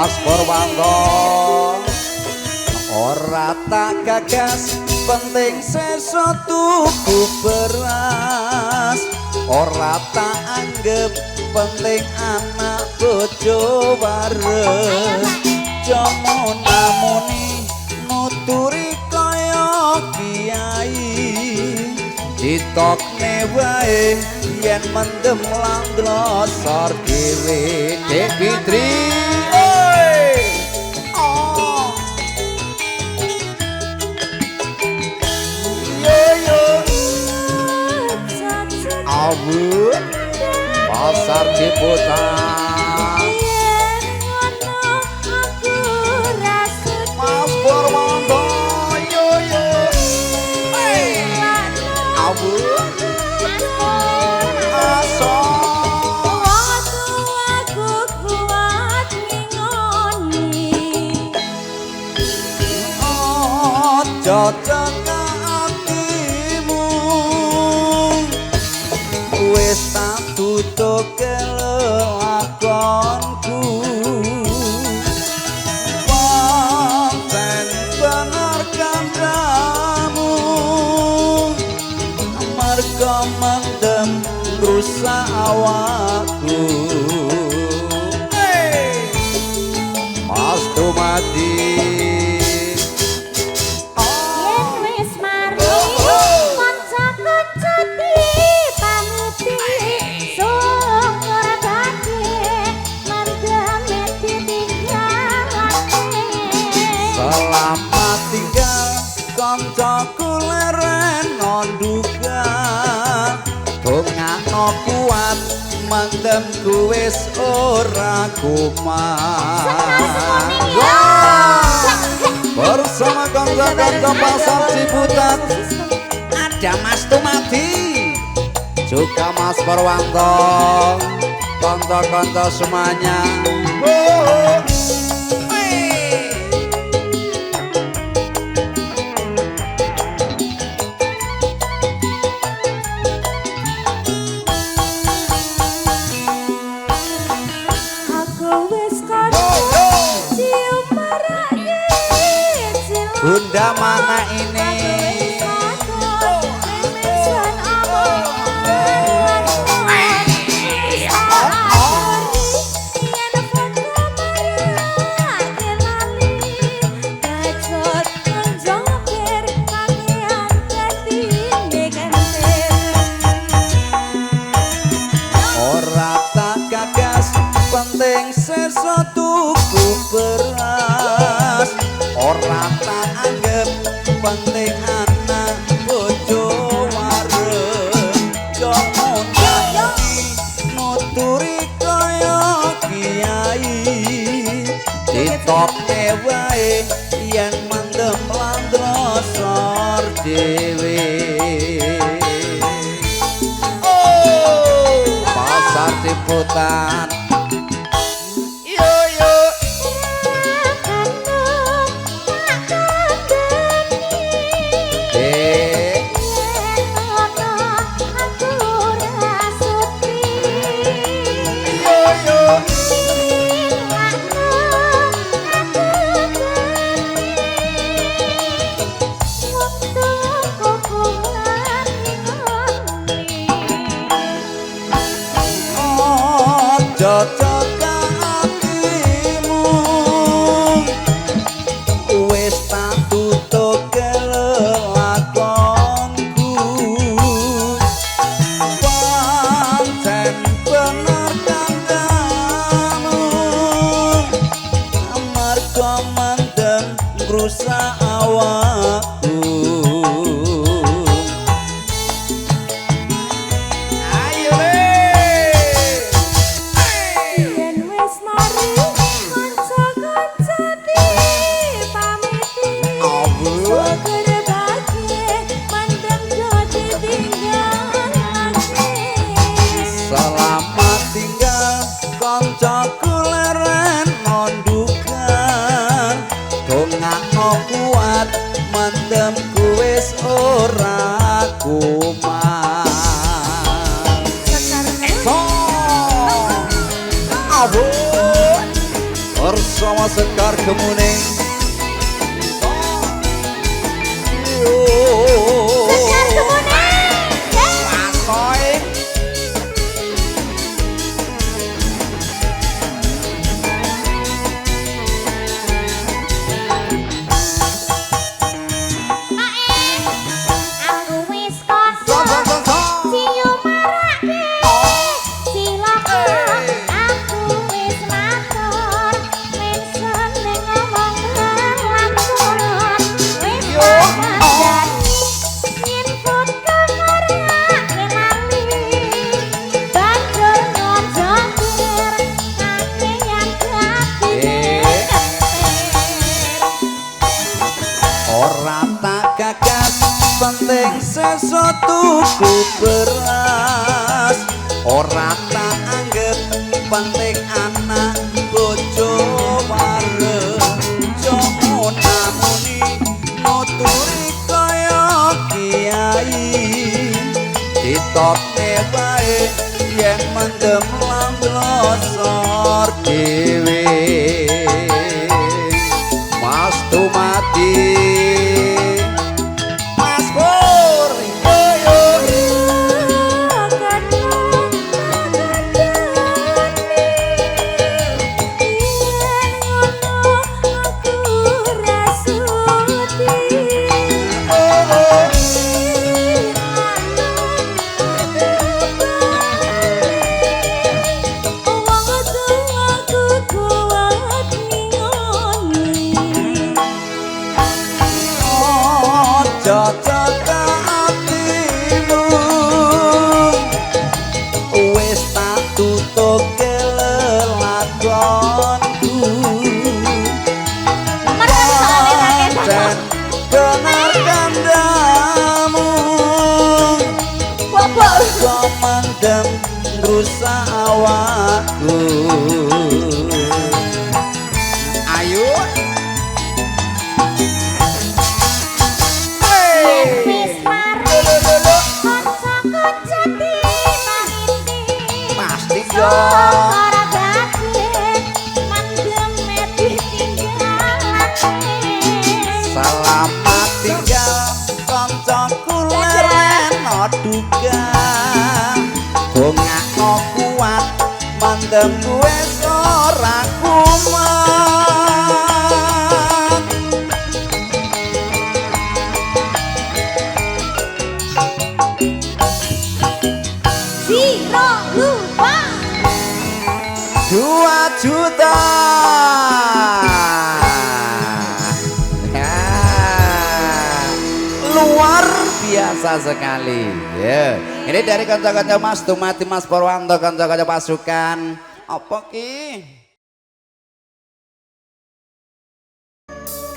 Mas Purwanto ora tak gagas penting sesuk tuku beras ora tak anggap penting anak bojo bareng jomo namuni nuturi kaya kiai ditokne wae yen mendem langlosor dhewe Dek Fitri oi oh yo awu pasar Ciputat Mas Purwanto yo awu cocok hatimu wis tak tutuk kelelakonku pancen bener kandamu merga mendem rusak awakku Mas Dumadi selamat tinggal kancaku leren nonduga dongakno kuat mendem wis ora kumat bersama kanca-kanca pasar Ciputat ada Mas Dumadi juga Mas Purwanto kanca-kanca semuanya Bunda mana ini ora tak gagas penting sesuk tuku beras ora tak anggap penting anak bojo wareng jomo namuni nuturi kaya kiai ditokne wae yen mendem langlosor dhewe pasar Ciputat cocok hatimu wis tak tutuk kelelakonku pancen bener kandamu merga mendem ngrusak awakku selamat tinggal kancaku leren nondukan dongakno kuat mendem wis ora kumat bersama Rama Sekar Kemuning. Sekar Kemuning. Pasoy. Aku wis kosong. Cium marake. Silakan. Aku wis matur. Mensen ning ngomong lakon. Wis kandhani. Nyinput kemorake lali. Banjur ngojokir. Kakeyan dadi Ora tak gagas penting sesuatuku beras. Ora tak anggap penting anak bojo bareng. Jomo namuni nuturi kaya kiai. Ditokne wae yen mendem lan losor dhewe. Mas Tumati Mas Pur yo cocok hatimu wis tak tutup kelelakonku dan benar kandamu kau mendem rusak awakku. Ayo pasti dong. Selamat tinggal kancaku leren duga. Dongakno kuat mendem wis ora kumat. Zero lupa 2 juta. Ya, luar biasa sekali. Ya, ini dari kanca-kanca Mas Tumati, Mas Purwanto, kanca-kanca pasukan. Apa ki?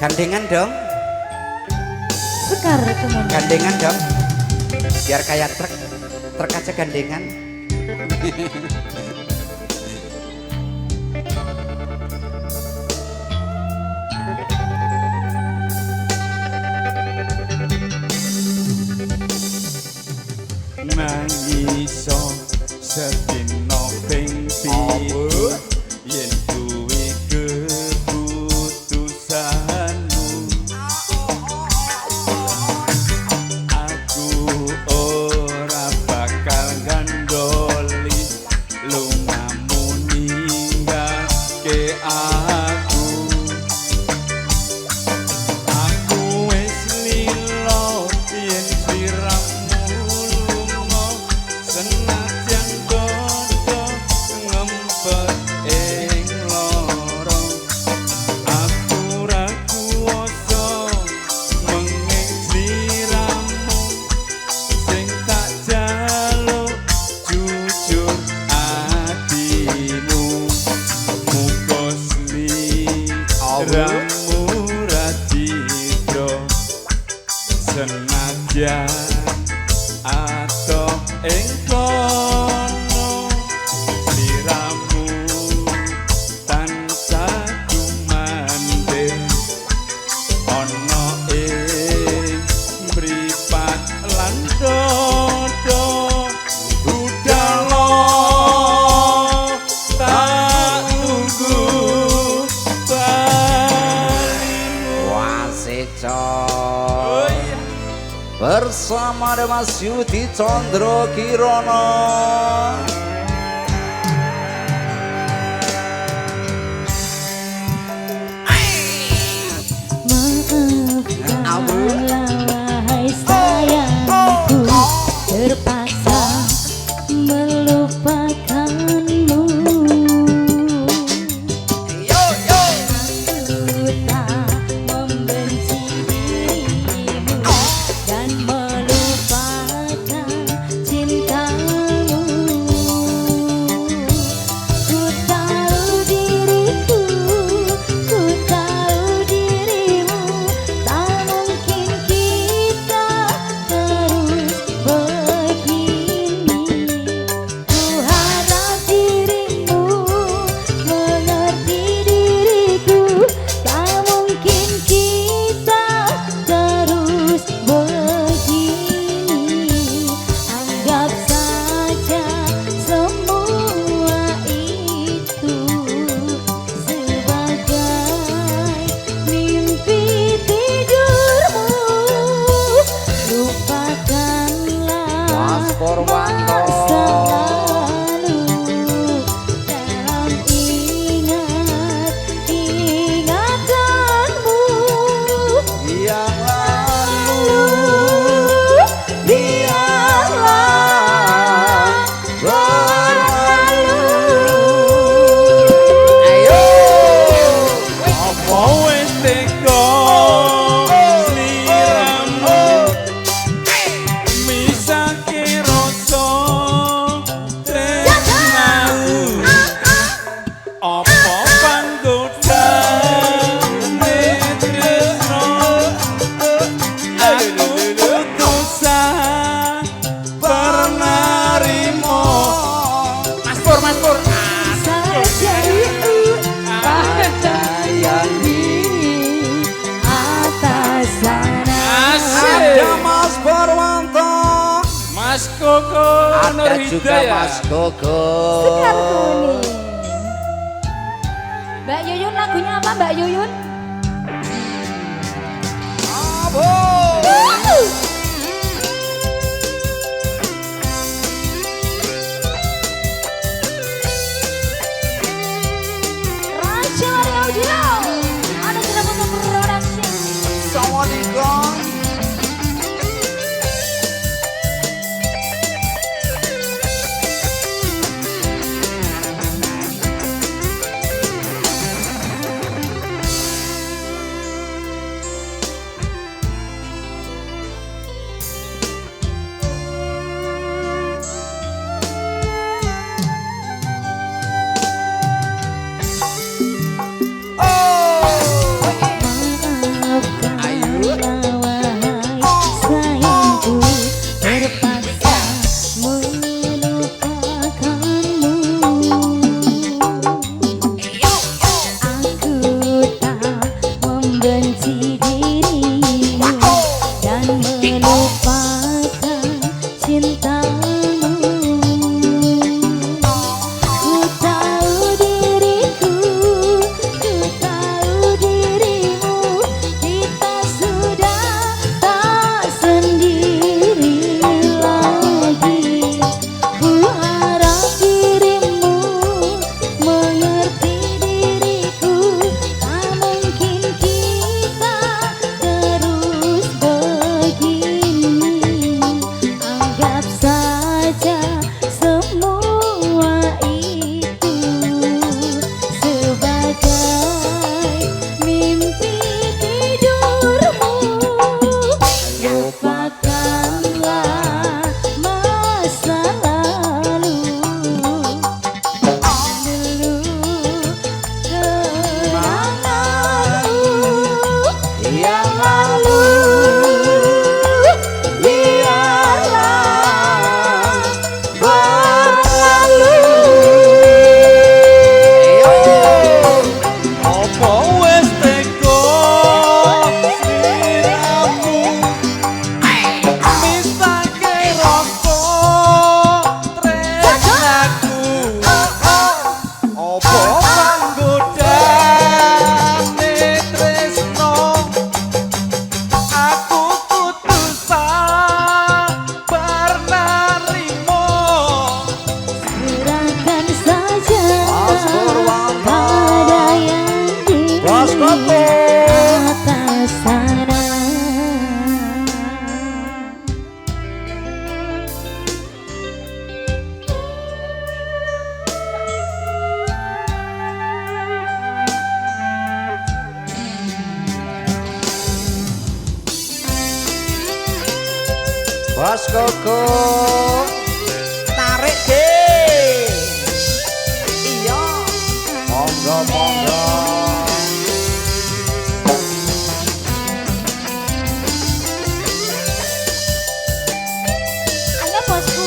Gandengan dong. Sekar Kemuning. Gandengan dong. Biar kayak truk aja gandengan. Nangiso sedina ping pitu yen duwe keputusanmu aku ora bakal gandoli lungamu ninggake aku wis lilo yen sliramu lunga senajan dodo ngempet ing loro aku ra kuwasa menging sliramu sing tak jaluk jujur atimu muga sliramu ra citra senajan atau ing kono sliramu tansah dumandeng ana ing mripat lan dodo budal tak tunggu bersama ada Mas Yudi Condro Kirono. Maafkanlah wahai sayangku, terpaksa melupakanmu. Aku tak membenci dirimu dan melupakan cintamu. Ku tahu diriku, ku tahu dirimu, tak mungkin kita terus begini. Ku harap dirimu mengerti diriku, tak mungkin kita terus begini. Anggap saja semua itu sebagai mimpi tidurmu. Lupakanlah Mas Purwanto. masa lalu dalam ingatanmu. Yang lalu Biarlah berlalu. ayo Apa wis teko sliramu misake rasa tresnamu. Apa panggoda tresno aku putusan pernah rimo. Mas Pur Sayangi atas sana. ada Mas Purwanto, Mas Koko Nur ada juga Hidayah. Mas Koko. Sekar kuning. Mbak Yuyun, lagunya apa Mbak Yuyun? Abo. Raja Audio. Ada berapa production? Assalamualaikum. Bos Koko tarik deh. Iya. Monggo monggo. Ayo bosku.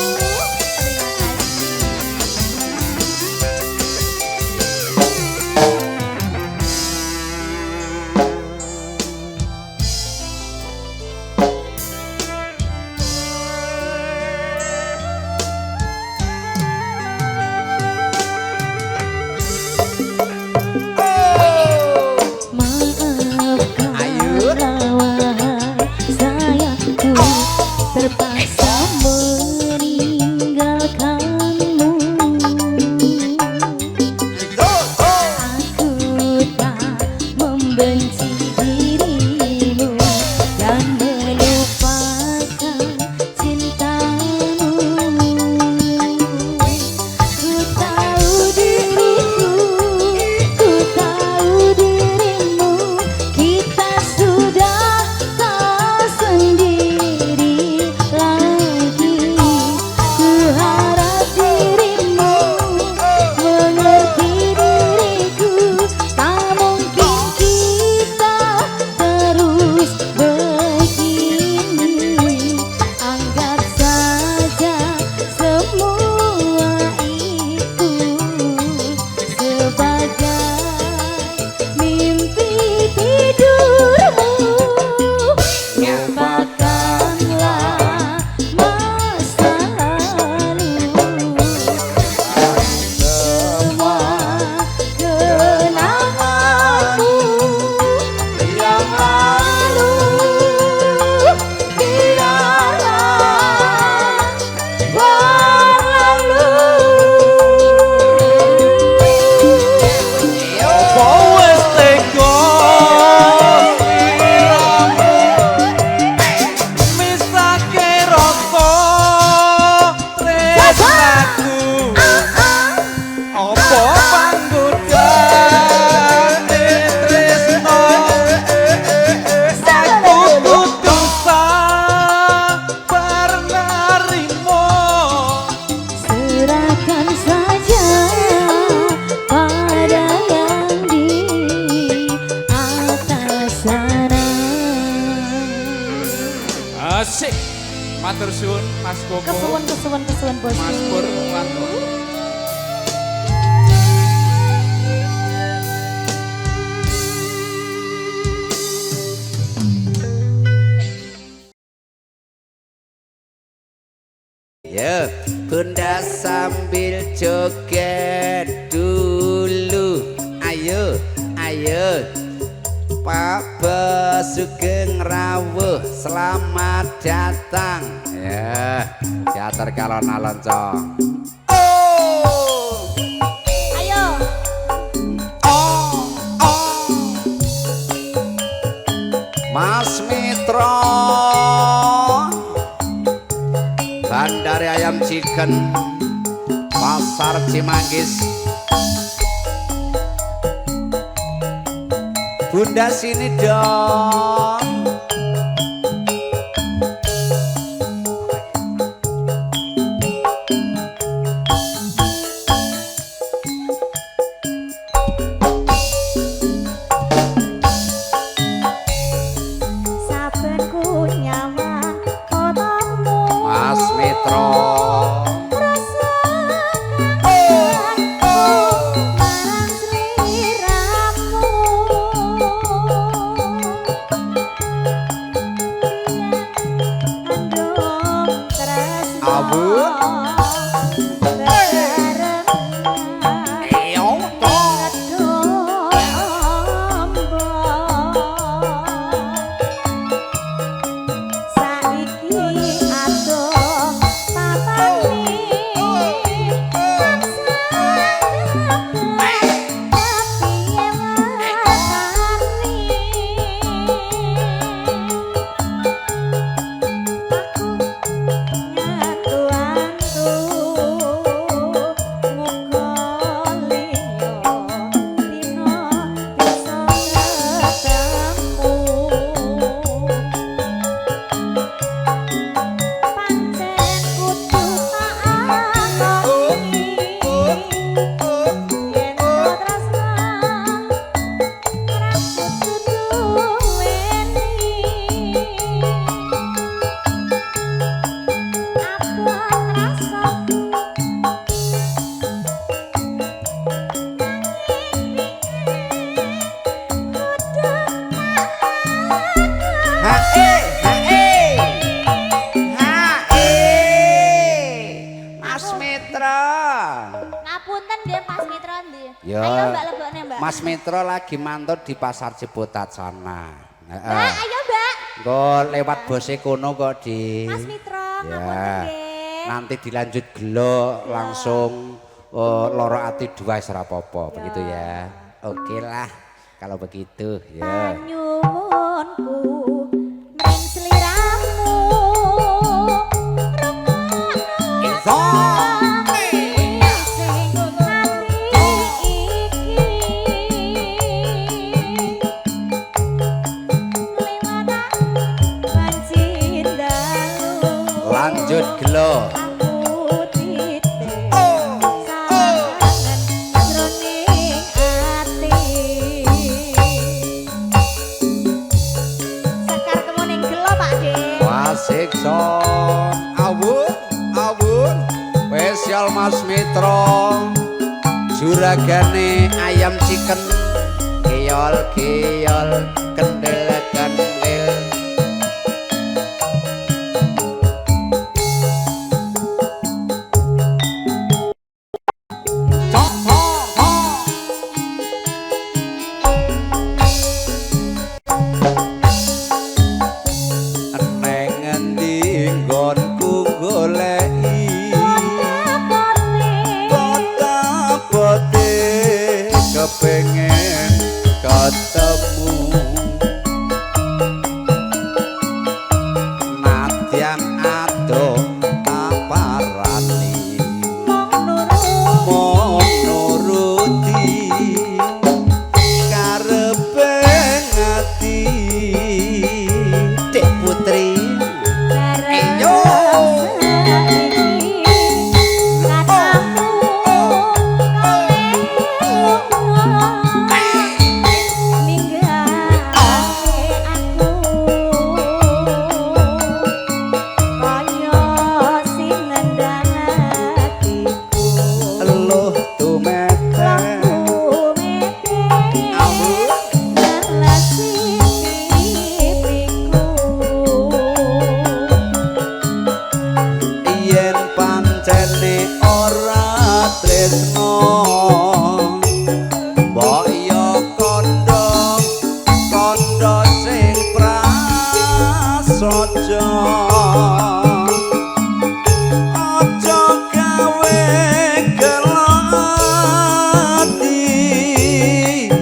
Terpaksa meninggalkanmu. Aku tak membenci dirimu dan melupakan cintamu. Ku tahu diriku, ku tahu dirimu. Kita sudah tak sendiri lagi. Ku harap dirimu mengerti diriku. Tak mungkin kita terus begini. Anggap saja semua itu sebagai mimpi tidurmu. Lupakanlah masa lalu, semua kenanganmu yang lalu. Biarlah berlalu. Wes tega sliramu misake rasa tresnaku. Apa panggodane tresno aku kudu sabar narimo. Serahkan saja pada yang di atas sana. Asik. Matur suwun Mas Koko. Kesuwun bosku. Mas Pur Wanto. Ya, Bunda sambil joget dulu. Ayo, ayo. Pak Sugeng Rawuh, selamat datang. Ya, teater Kalon Aloncong. Oh, Ayo. oh, oh. Mas Mitra, Bandari Ayam Chicken, Pasar Cimanggis. Bunda sini dong. Saben ku nyawa fotomu. Mas Mitra. Rasa kangenku marang sliramu. Andung tresno Abu. bebarengan. Eyo toh. Saiki atuh papani Ya. Ayo Mbak lebokne Mbak. Mas Mitra lagi mantau di pasar Ciputat sana. Mbak, ayo Mbak. Engko lewat bose kono kok di. Mas Mitra, Ya. ngapunten nggih. Nanti dilanjut gelo langsung loro ati dua ora apa-apa begitu ya. Oke lah kalau begitu ya. Panyuwunku mring sliramu Iso. sing ati iki lewatan banjir dalu Lanjut gelo. aku titip sawangan jroning ati sekar kemuning gelo Pak De Wasik son awun awun spesial Mas Mitra juragane ayam chicken keol keol kendel kendel Cok, cok, cok. Neng ngendi nggonku goleki kota-kote kepengen ketemu nadyan ado taparani mong nuruti karepe ngati Dek Putri Ayo. eluh tumete yen pancene ora tresno mbok yo kandha kandha sing prasaja aja gawe gelo ati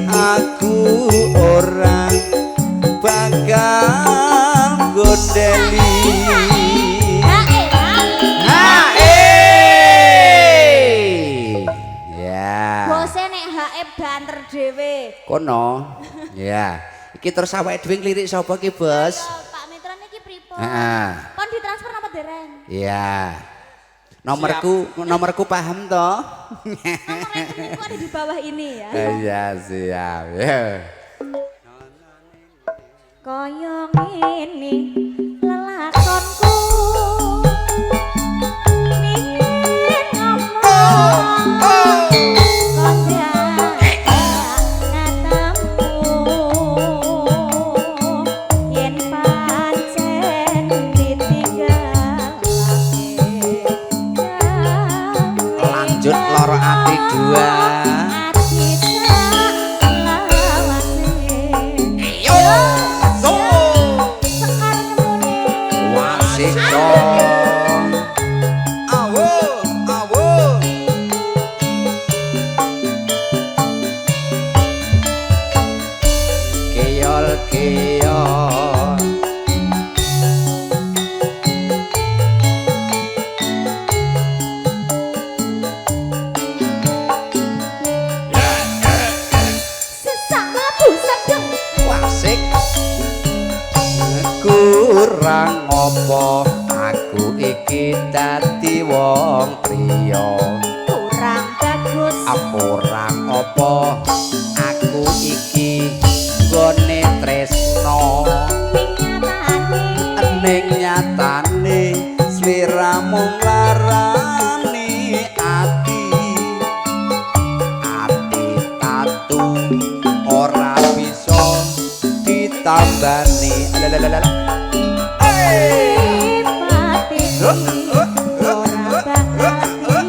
aku ora bakal gondeli ya Bose nek HE banter dhewe. kono ya iki terus awake dhewe ngelirik sapa ki bos Pak Mitra niki pripun? heeh Pon ditransfer napa dereng? iya nomorku paham toh Nomor rekeningku ada di bawah ini ya. iya siap ya Kaya ngene lelakonku Ningin ngomong Kondang ngatamu Yen pancen ditinggalake lanjut loro ati dua Ati salawase yo so Sekar kemuning wasik dong awo awo keol keol sesama busadeng wasik kurang apa aku iki dadi wong priya kurang bagus kurang apa aku iki gone tresno ning nyatane sliramu nglarani ati tatu ora bisa ditambani Ora bakal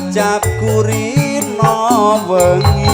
ucapku rino wengi